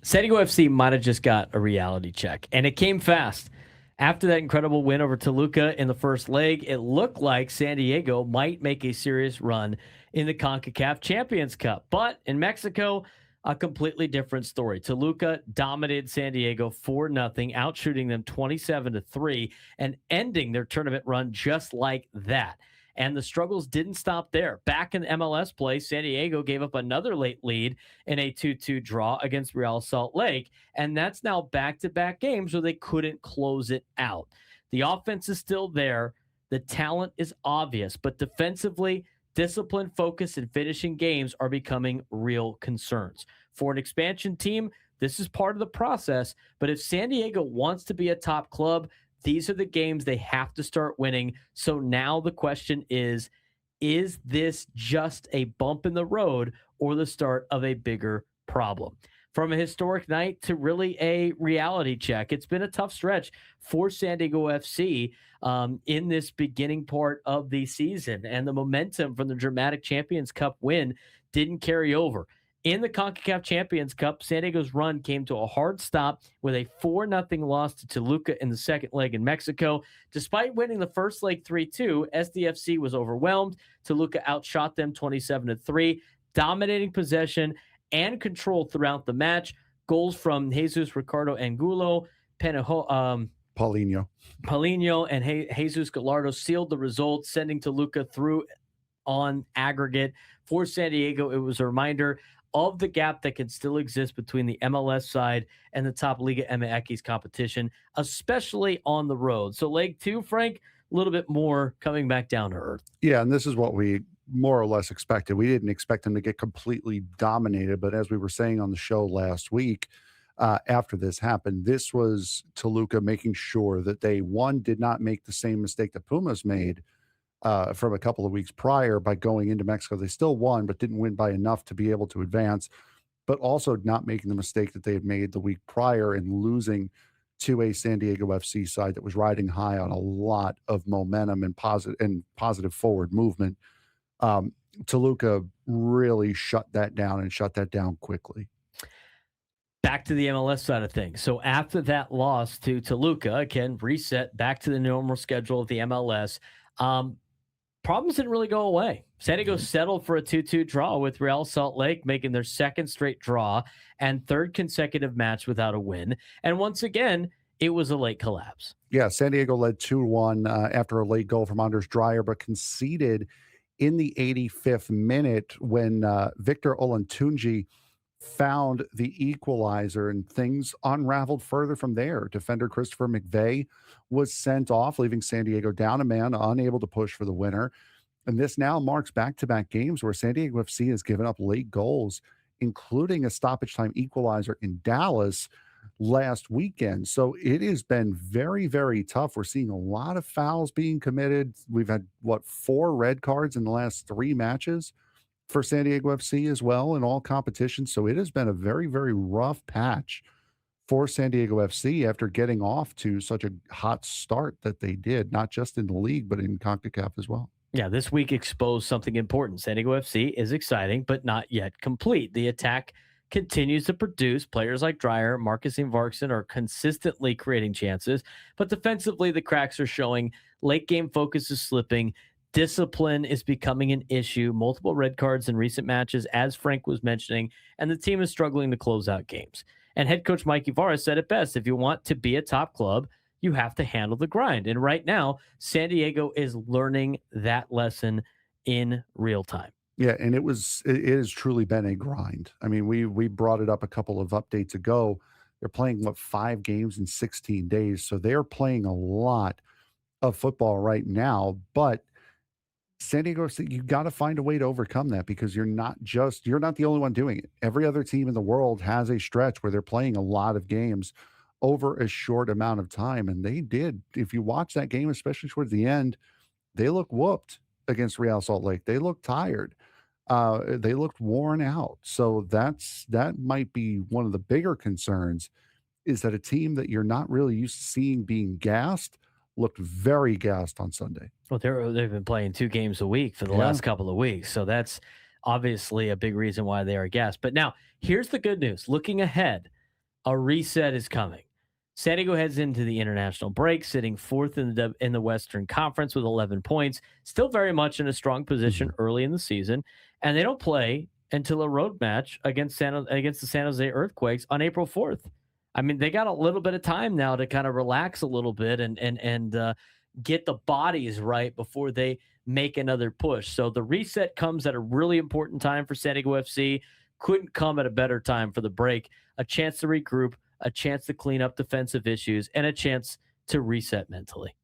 San Diego FC might have just got a reality check, and it came fast. After that incredible win over Toluca in the first leg, it looked like San Diego might make a serious run in the CONCACAF Champions Cup. But in Mexico, a completely different story. Toluca dominated San Diego 4-0, outshooting them 27-3 and ending their tournament run just like that. And the struggles didn't stop there. Back in MLS play, San Diego gave up another late lead in a 2-2 draw against Real Salt Lake. And that's now back-to-back games where they couldn't close it out. The offense is still there. The talent is obvious. But defensively, discipline, focus, and finishing games are becoming real concerns. For an expansion team, this is part of the process. But if San Diego wants to be a top club, these are the games they have to start winning. So now the question is this just a bump in the road or the start of a bigger problem? From a historic night to really a reality check, it's been a tough stretch for San Diego FC in this beginning part of the season. And the momentum from the dramatic Champions Cup win didn't carry over. In the CONCACAF Champions Cup, San Diego's run came to a hard stop with a 4-0 loss to Toluca in the second leg in Mexico. Despite winning the first leg 3-2, SDFC was overwhelmed. Toluca outshot them 27-3, dominating possession and control throughout the match. Goals from Jesus Ricardo Angulo, Paulinho, and Jesus Gallardo sealed the result, sending Toluca through on aggregate. For San Diego, it was a reminder of the gap that can still exist between the MLS side and the top Liga MX competition, especially on the road. So leg 2, Frank, a little bit more coming back down to earth. Yeah, and this is what we more or less expected. We didn't expect them to get completely dominated, but as we were saying on the show last week, after this happened, this was Toluca making sure that they, one, did not make the same mistake that Pumas made from a couple of weeks prior by going into Mexico. They still won, but didn't win by enough to be able to advance, but also not making the mistake that they had made the week prior in losing to a San Diego FC side that was riding high on a lot of momentum and positive forward movement. Toluca really shut that down and shut that down quickly. Back to the MLS side of things. So after that loss to Toluca, again, reset back to the normal schedule of the MLS. Problems didn't really go away. San Diego settled for a 2-2 draw with Real Salt Lake, making their second straight draw and third consecutive match without a win. And once again, it was a late collapse. Yeah, San Diego led 2-1 after a late goal from Anders Dreyer, but conceded in the 85th minute when Victor Olantunji found the equalizer, and things unraveled further from there. Defender Christopher McVeigh was sent off, leaving San Diego down a man, unable to push for the winner. And this now marks back-to-back games where San Diego FC has given up late goals, including a stoppage time equalizer in Dallas last weekend. So it has been very, very tough. We're seeing a lot of fouls being committed. We've had, 4 red cards in the last 3 matches for San Diego FC as well in all competitions. So it has been a very, very rough patch for San Diego FC after getting off to such a hot start that they did, not just in the league, but in CONCACAF as well. Yeah, this week exposed something important. San Diego FC is exciting, but not yet complete. The attack continues to produce. Players like Dreyer, Marcus Varkson are consistently creating chances, but defensively, the cracks are showing. Late game focus is slipping. Discipline is becoming an issue. Multiple red cards in recent matches, as Frank was mentioning, and the team is struggling to close out games. And head coach Mike Ibarra said it best: if you want to be a top club, you have to handle the grind. And right now, San Diego is learning that lesson in real time. Yeah, and it has truly been a grind. I mean, we brought it up a couple of updates ago. They're playing 5 games in 16 days, so they're playing a lot of football right now. But San Diego, you got to find a way to overcome that, because you're not the only one doing it. Every other team in the world has a stretch where they're playing a lot of games over a short amount of time, and they did. If you watch that game, especially towards the end, they look whooped against Real Salt Lake. They look tired. They looked worn out. So that might be one of the bigger concerns, is that a team that you're not really used to seeing being gassed looked very gassed on Sunday. Well, they've been playing 2 games a week for the last couple of weeks. So that's obviously a big reason why they are gassed. But now here's the good news. Looking ahead, A reset is coming. San Diego heads into the international break, sitting fourth in the Western Conference with 11 points, still very much in a strong position early in the season, and they don't play until a road match against the San Jose Earthquakes on April 4th. I mean, they got a little bit of time now to kind of relax a little bit and get the bodies right before they make another push. So the reset comes at a really important time for San Diego FC. Couldn't come at a better time for the break. A chance to regroup, a chance to clean up defensive issues, and a chance to reset mentally.